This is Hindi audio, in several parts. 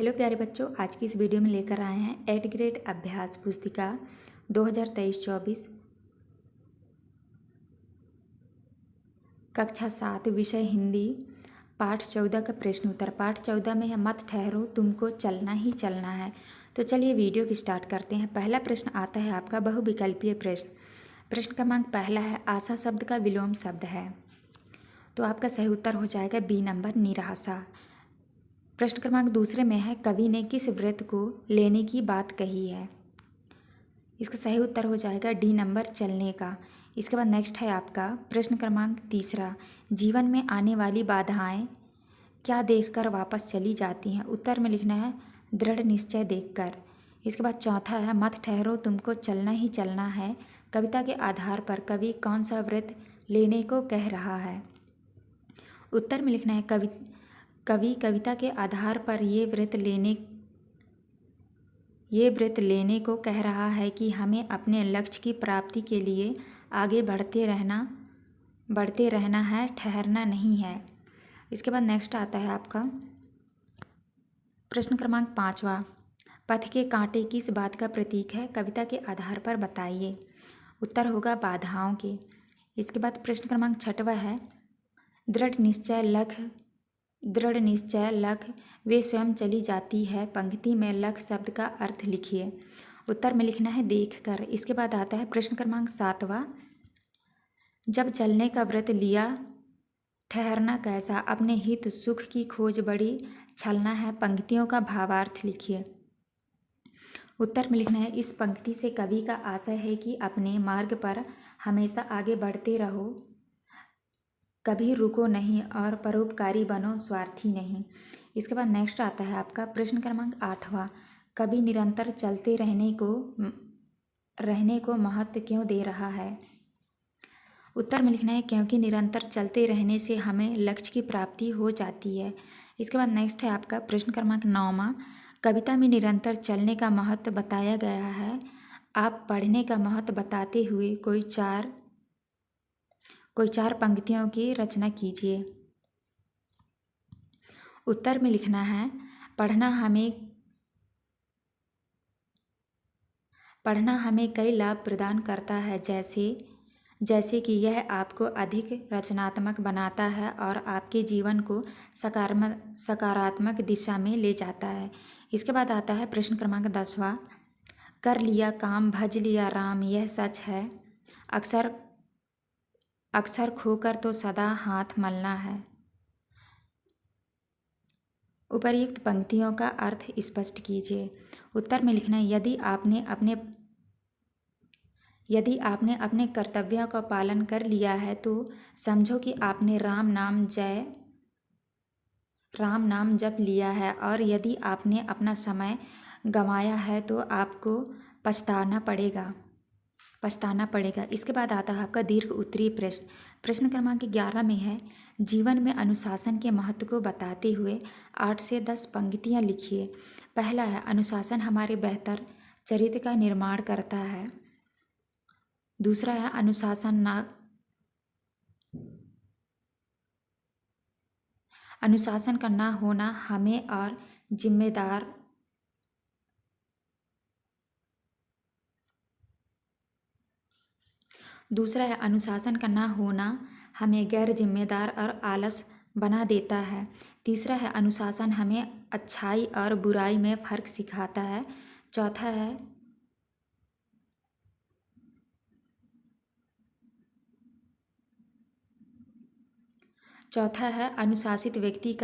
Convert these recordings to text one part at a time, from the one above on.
हेलो प्यारे बच्चों, आज की इस वीडियो में लेकर आए हैं 8th ग्रेड अभ्यास पुस्तिका 2023-24 कक्षा 7 विषय हिंदी पाठ 14 का प्रश्न उत्तर। पाठ 14 में है मत ठहरो तुमको चलना ही चलना है। तो चलिए वीडियो की स्टार्ट करते हैं। पहला प्रश्न आता है आपका बहुविकल्पीय प्रश्न। प्रश्न क्रमांक पहला है आशा शब्द का विलोम शब्द है, तो आपका सही उत्तर हो जाएगा बी नंबर निराशा। प्रश्न क्रमांक दूसरे में है कवि ने किस व्रत को लेने की बात कही है, इसका सही उत्तर हो जाएगा डी नंबर चलने का। इसके बाद नेक्स्ट है आपका प्रश्न क्रमांक तीसरा, जीवन में आने वाली बाधाएं क्या देखकर वापस चली जाती हैं, उत्तर में लिखना है दृढ़ निश्चय देखकर। इसके बाद चौथा है मत ठहरो तुमको चलना ही चलना है, कविता के आधार पर कवि कौन सा व्रत लेने को कह रहा है, उत्तर में लिखना है कवि कविता के आधार पर ये व्रत लेने को कह रहा है कि हमें अपने लक्ष्य की प्राप्ति के लिए आगे बढ़ते रहना है, ठहरना नहीं है। इसके बाद नेक्स्ट आता है आपका प्रश्न क्रमांक 5वां, पथ के कांटे किस बात का प्रतीक है, कविता के आधार पर बताइए, उत्तर होगा बाधाओं के। इसके बाद प्रश्न क्रमांक 6वां है दृढ़ निश्चय लख वे स्वयं चली जाती है, पंक्ति में लख शब्द का अर्थ लिखिए, उत्तर में लिखना है देखकर। इसके बाद आता है प्रश्न क्रमांक 7वां, जब चलने का व्रत लिया ठहरना कैसा, अपने हित सुख की खोज बड़ी छलना है, पंक्तियों का भावार्थ लिखिए, उत्तर में लिखना है इस पंक्ति से कवि का आशय है कि अपने मार्ग पर हमेशा आगे बढ़ते रहो, कभी रुको नहीं और परोपकारी बनो, स्वार्थी नहीं। इसके बाद नेक्स्ट आता है आपका प्रश्न क्रमांक 8वां, कभी निरंतर चलते रहने को महत्व क्यों दे रहा है, उत्तर में लिखना है क्योंकि निरंतर चलते रहने से हमें लक्ष्य की प्राप्ति हो जाती है। इसके बाद नेक्स्ट है आपका प्रश्न क्रमांक 9वां, कविता में निरंतर चलने का महत्व बताया गया है, आप पढ़ने का महत्व बताते हुए कोई चार पंक्तियों की रचना कीजिए, उत्तर में लिखना है पढ़ना हमें कई लाभ प्रदान करता है, जैसे कि यह आपको अधिक रचनात्मक बनाता है और आपके जीवन को सकारात्मक दिशा में ले जाता है। इसके बाद आता है प्रश्न क्रमांक 10वां, कर लिया काम भज लिया राम यह सच है, अक्सर खोकर तो सदा हाथ मलना है, उपर्युक्त पंक्तियों का अर्थ स्पष्ट कीजिए, उत्तर में लिखना है यदि आपने अपने कर्तव्यों का पालन कर लिया है तो समझो कि आपने राम नाम जप लिया है, और यदि आपने अपना समय गंवाया है तो आपको पछताना पड़ेगा। इसके बाद आता है आपका दीर्घ उत्तरीय प्रश्न। प्रश्न क्रमांक 11 में है जीवन में अनुशासन के महत्व को बताते हुए 8 से 10 पंक्तियां लिखिए। पहला है अनुशासन हमारे बेहतर चरित्र का निर्माण करता है, दूसरा है अनुशासन का ना होना हमें और दूसरा है अनुशासन का ना होना हमें गैर जिम्मेदार और आलस बना देता है, तीसरा है अनुशासन हमें अच्छाई और बुराई में फ़र्क सिखाता है, चौथा है अनुशासित व्यक्ति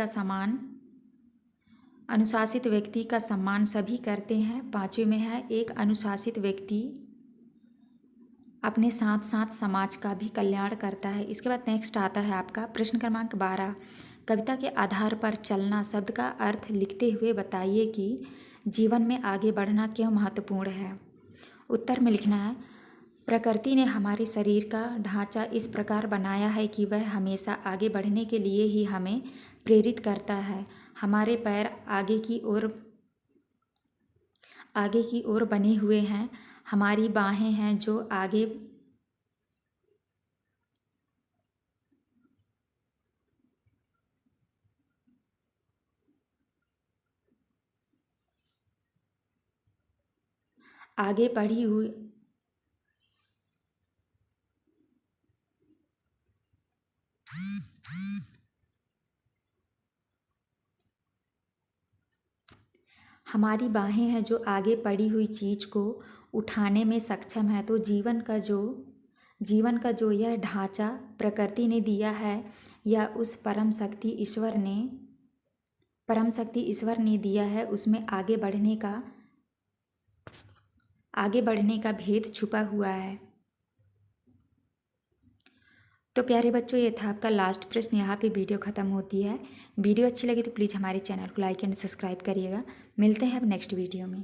का सम्मान सभी करते हैं, पांचवें में है एक अनुशासित व्यक्ति अपने साथ साथ समाज का भी कल्याण करता है। इसके बाद नेक्स्ट आता है आपका प्रश्न क्रमांक 12, कविता के आधार पर चलना शब्द का अर्थ लिखते हुए बताइए कि जीवन में आगे बढ़ना क्यों महत्वपूर्ण है, उत्तर में लिखना है प्रकृति ने हमारे शरीर का ढांचा इस प्रकार बनाया है कि वह हमेशा आगे बढ़ने के लिए ही हमें प्रेरित करता है, हमारे पैर आगे की ओर बने हुए हैं, हमारी बाहें हैं जो आगे बढ़ी हुई हमारी बाहें हैं जो आगे पड़ी हुई चीज़ को उठाने में सक्षम है। तो जीवन का जो यह ढांचा प्रकृति ने दिया है या उस परम शक्ति ईश्वर ने दिया है, उसमें आगे बढ़ने का भेद छुपा हुआ है। तो प्यारे बच्चों, ये था आपका लास्ट प्रश्न। यहाँ पे वीडियो ख़त्म होती है। वीडियो अच्छी लगी तो प्लीज़ हमारे चैनल को लाइक एंड सब्सक्राइब करिएगा। मिलते हैं अब नेक्स्ट वीडियो में।